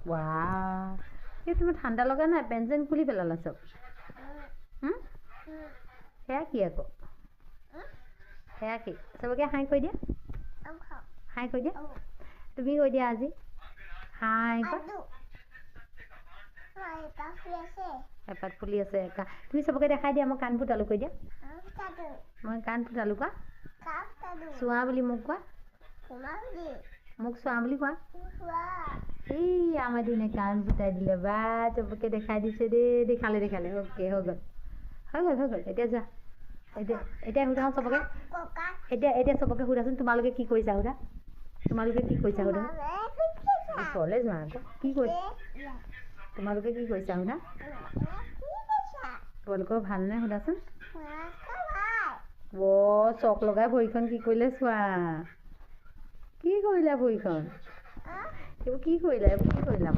ৱাহ এই তোমাৰ ঠাণ্ডা লগা নাই পেন চেন খুলি পেলালা চব সেয়া কি আকৌ সেয়া কি চবকে হাই কৈ দিয়া হাই কৈ দিয়া তুমি কৈ দিয়া আজি হাই এপাত ফুলি আছে তুমি চবকে দেখাই দিয়া মই কাণ ফুটালো কৈ দিয়া মই কাণ ফুটালো কোৱা চোৱা বুলি মোক কোৱা মোক চোৱা বুলি কোৱা এই আমাৰ দিনে কাণ ফুটাই দিলে বা চবকে দেখাই দিছে দেখালে অ'কে হৈ গ'ল এতিয়া যোৱা এতিয়া সুধা চবকে এতিয়া চবকে সুধাচোন তোমালোকে কি কৰিছা সুধা তোমালোকে কি কৰিছা সুধা ওচৰলৈ যোৱা আকৌ কি কৰিছা তোমালোকে কি কৰিছা সুধা তোমালোকৰ ভালনে সুধাচোন চক লগাই ভৰিখন কি কৰিলে চোৱা কি কৰিলা ভৰিখন এইবোৰ কি কৰিলা